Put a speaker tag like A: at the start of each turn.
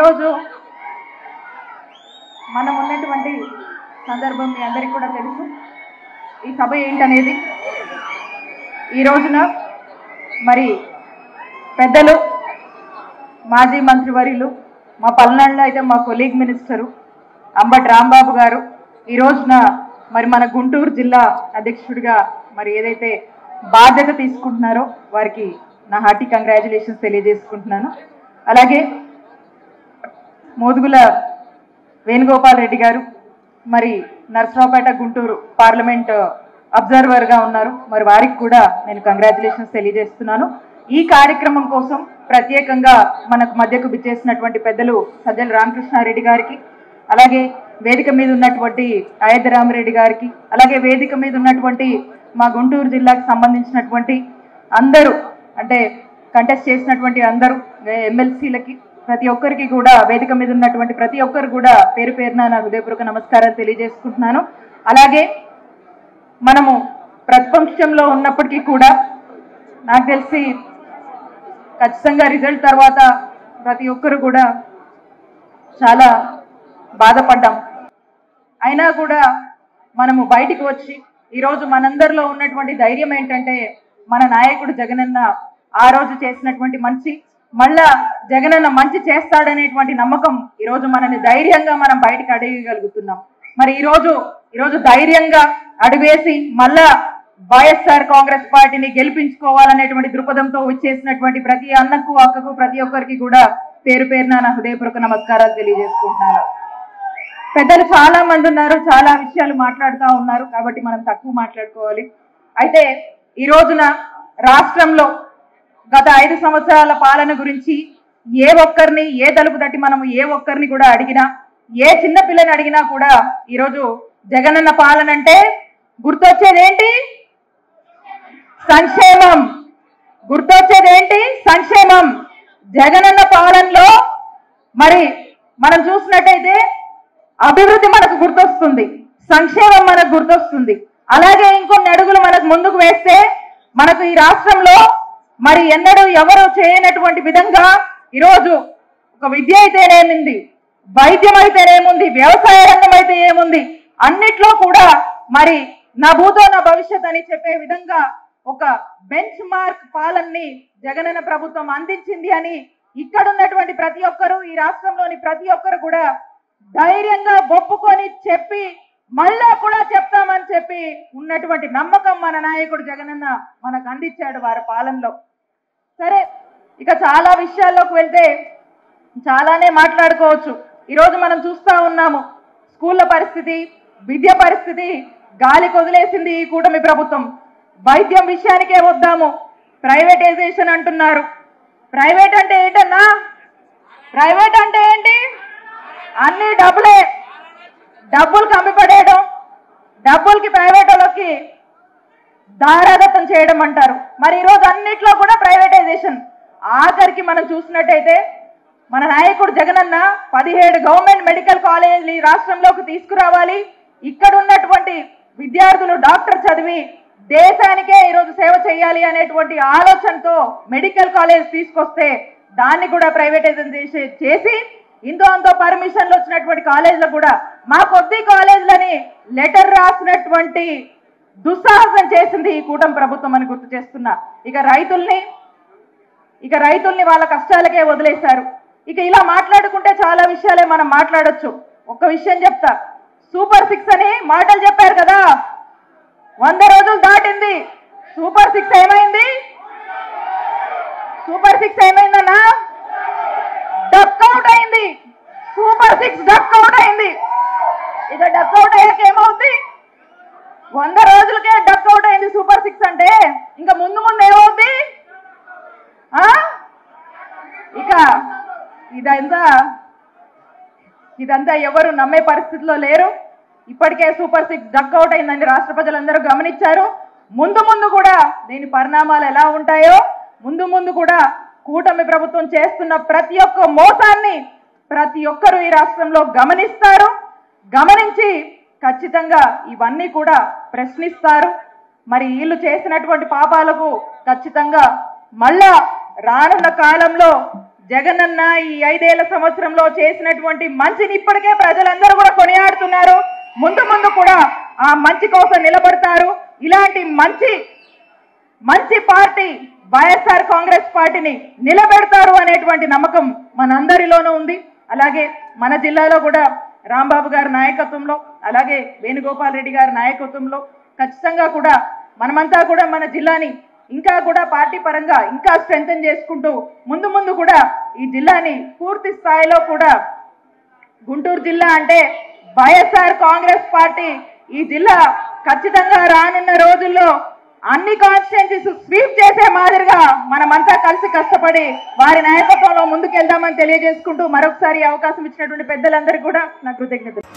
A: ఈరోజు మనం ఉన్నటువంటి సందర్భం మీ అందరికీ కూడా తెలుసు. ఈ సభ ఏంటనేది ఈ రోజున మరి పెద్దలు మాజీ మంత్రివర్యులు మా పల్నాడులో అయితే మా కొలీగ్ మినిస్టరు అంబటి రాంబాబు గారు ఈ రోజున మరి మన గుంటూరు జిల్లా అధ్యక్షుడిగా మరి ఏదైతే బాధ్యత తీసుకుంటున్నారో వారికి నా హార్టీ కంగ్రాచులేషన్స్ తెలియజేసుకుంటున్నాను. అలాగే మోదుగుల వేణుగోపాల్ రెడ్డి గారు మరి నర్సరావుపేట గుంటూరు పార్లమెంట్ అబ్జర్వర్గా ఉన్నారు. మరి వారికి కూడా నేను కంగ్రాచులేషన్స్ తెలియజేస్తున్నాను. ఈ కార్యక్రమం కోసం ప్రత్యేకంగా మనకు మధ్యకు విచ్చేసినటువంటి పెద్దలు సజ్జల రామకృష్ణారెడ్డి గారికి, అలాగే వేదిక మీద ఉన్నటువంటి అయోధ్య రామరెడ్డి గారికి, అలాగే వేదిక మీద ఉన్నటువంటి మా గుంటూరు జిల్లాకు సంబంధించినటువంటి అందరూ అంటే కంటెస్ట్ చేసినటువంటి అందరూ ఎమ్మెల్సీలకి ప్రతి ఒక్కరికి కూడా వేదిక మీద ఉన్నటువంటి ప్రతి ఒక్కరు కూడా పేరు పేరున నా హృదయపూర్వక నమస్కారాలు తెలియజేసుకుంటున్నాను. అలాగే మనము ప్రతిపక్షంలో ఉన్నప్పటికీ కూడా నాకు తెలిసి ఖచ్చితంగా రిజల్ట్ తర్వాత ప్రతి ఒక్కరు కూడా చాలా బాధపడ్డాం. అయినా కూడా మనము బయటికి వచ్చి ఈరోజు మనందరిలో ఉన్నటువంటి ధైర్యం ఏంటంటే మన నాయకుడు జగనన్న ఆ రోజు చేసినటువంటి మంచి మళ్ళా జగనన్న మంచి చేస్తాడనేటువంటి నమ్మకం ఈరోజు మనని ధైర్యంగా మనం బయటకు అడగగలుగుతున్నాం. మరి ఈరోజు ధైర్యంగా అడుగేసి మళ్ళా వైఎస్ఆర్ కాంగ్రెస్ పార్టీని గెలిపించుకోవాలనేటువంటి దృక్పథంతో వచ్చేసినటువంటి ప్రతి అన్నకు అక్కకు ప్రతి ఒక్కరికి కూడా పేరు పేరున నా హృదయపూర్వక నమస్కారాలు తెలియజేసుకుంటున్నాను. పెద్దలు చాలా మంది ఉన్నారు, చాలా విషయాలు మాట్లాడుతూ ఉన్నారు కాబట్టి మనం తక్కువ మాట్లాడుకోవాలి. అయితే ఈ రోజున రాష్ట్రంలో గత 5 సంవత్సరాల పాలన గురించి ఏ ఒక్కరిని ఏ తలుపు తట్టి మనము ఏ ఒక్కరిని కూడా అడిగినా, ఏ చిన్న పిల్లని అడిగినా కూడా ఈరోజు జగనన్న పాలన అంటే గుర్తొచ్చేది ఏంటి? సంక్షేమం. గుర్తొచ్చేది ఏంటి? సంక్షేమం. జగనన్న పాలనలో మరి మనం చూసినట్టయితే అభివృద్ధి మనకు గుర్తొస్తుంది, సంక్షేమం మనకు గుర్తొస్తుంది. అలాగే ఇంకొన్ని అడుగులు మనకు ముందుకు వేస్తే మనకు ఈ రాష్ట్రంలో మరి ఎన్నడూ ఎవరు చేయనటువంటి విధంగా ఈరోజు ఒక విద్య అయితేనేముంది, వైద్యం అయితేనేముంది, వ్యవసాయ రంగం అయితే ఏముంది, అన్నిట్లో కూడా మరి నా భూతో నా భవిష్యత్ అని చెప్పే విధంగా ఒక బెంచ్ మార్క్ పాలనని జగనన్న ప్రభుత్వం అందించింది అని ఇక్కడ ఉన్నటువంటి ప్రతి ఒక్కరు, ఈ రాష్ట్రంలోని ప్రతి ఒక్కరు కూడా ధైర్యంగా ఒప్పుకొని చెప్పి మళ్ళా కూడా చెప్తామని చెప్పి ఉన్నటువంటి నమ్మకం మన నాయకుడు జగనన్న మనకు అందించాడు వారి పాలనలో. సరే, ఇక చాలా విషయాల్లోకి వెళ్తే చాలానే మాట్లాడుకోవచ్చు. ఈరోజు మనం చూస్తూ ఉన్నాము స్కూళ్ళ పరిస్థితి, విద్య పరిస్థితి గాలికి వదిలేసింది ఈ కూటమి ప్రభుత్వం. వైద్యం విషయానికే వద్దాము, ప్రైవేటైజేషన్ అంటున్నారు. ప్రైవేట్ అంటే ఏంటన్నా? ప్రైవేట్ అంటే ఏంటి? అన్ని డబ్బులే, డబ్బులకి అమ్మిపడేయడం, డబ్బులకి ప్రైవేట్ వాళ్ళకి దారాదత్తం చేయడం అంటారు. మరి ఈరోజు అన్నిట్లో కూడా ప్రైవేటైజేషన్. ఆఖరికి మనం చూసినట్టయితే మన నాయకుడు జగనన్న 17 గవర్నమెంట్ మెడికల్ కాలేజీలు ఈ రాష్ట్రంలోకి తీసుకురావాలి, ఇక్కడ ఉన్నటువంటి విద్యార్థులు డాక్టర్ చదివి దేశానికే ఈరోజు సేవ చేయాలి అనేటువంటి ఆలోచనతో మెడికల్ కాలేజ్ తీసుకొస్తే దాన్ని కూడా ప్రైవేటైజేషన్ చేసి ఇంతో అంతో పర్మిషన్లు వచ్చినటువంటి కాలేజీలు కూడా మా కొద్ది కాలేజీలని లెటర్ రాసినటువంటి దుస్సాహసం చేసింది ఈ కూటమి ప్రభుత్వం అని గుర్తు చేస్తున్నా. ఇక రైతుల్ని వాళ్ళ కష్టాలకే వదిలేశారు. ఇక ఇలా మాట్లాడుకుంటే చాలా విషయాలే మనం మాట్లాడొచ్చు. ఒక్క విషయం చెప్తా, సూపర్ 6 అని మాటలు చెప్పారు కదా, 100 రోజులు దాటింది. సూపర్ 6 ఏమైంది? సూపర్ 6 ఏమైందన్నా? డక్అవుట్ అయింది. సూపర్ 6 డక్అవుట్ అయింది. ఇక డక్అవుట్ అయ్యాక ఏమవుతుంది? 100 రోజులకే డక్అవుట్ అయింది సూపర్ 6 అంటే ఇంకా ముందు ఏమవుతుంది? ఇక ఇదంతా ఎవరు నమ్మే పరిస్థితిలో లేరు. ఇప్పటికే సూపర్ 6 డక్అవుట్ అయిందని రాష్ట్ర ప్రజలందరూ గమనించారు. ముందు కూడా దీని పరిణామాలు ఎలా ఉంటాయో, ముందు కూడా కూటమి ప్రభుత్వం చేస్తున్న ప్రతి ఒక్క మోసాన్ని ప్రతి ఒక్కరు ఈ రాష్ట్రంలో గమనిస్తారు. గమనించి ఖచ్చితంగా ఇవన్నీ కూడా ప్రశ్నిస్తారు. మరి వీళ్ళు చేసినటువంటి పాపాలకు ఖచ్చితంగా మళ్ళా రానున్న కాలంలో జగనన్న ఈ 5 ఏళ్ల సంవత్సరంలో చేసినటువంటి మంచిని ఇప్పటికే ప్రజలందరూ కూడా కొనియాడుతున్నారు. ముందు ముందు కూడా ఆ మంచి కోసం నిలబడతారు. ఇలాంటి మంచి పార్టీ వైఎస్ఆర్ కాంగ్రెస్ పార్టీని నిలబెడతారు అనేటువంటి నమ్మకం మనందరిలోనూ ఉంది. అలాగే మన జిల్లాలో కూడా రాంబాబు గారి నాయకత్వంలో, అలాగే వేణుగోపాల్ రెడ్డి గారి నాయకత్వంలో ఖచ్చితంగా కూడా మనమంతా కూడా మన జిల్లాని ఇంకా కూడా పార్టీ పరంగా ఇంకా స్ట్రెంథెన్ చేసుకుంటూ ముందు కూడా ఈ జిల్లాని పూర్తి స్థాయిలో కూడా గుంటూరు జిల్లా అంటే వైఎస్ఆర్ కాంగ్రెస్ పార్టీ ఈ జిల్లా ఖచ్చితంగా రానున్న రోజుల్లో అన్ని కాన్స్టిట్యుయెన్సీస్ స్వీప్ చేసే మాదిరిగా మనమంతా కలిసి కష్టపడి వారి నాయకత్వంలో ముందుకెళ్దామని తెలియజేసుకుంటూ మరొకసారి అవకాశం ఇచ్చినటువంటి పెద్దలందరికీ కూడా నా కృతజ్ఞతలు.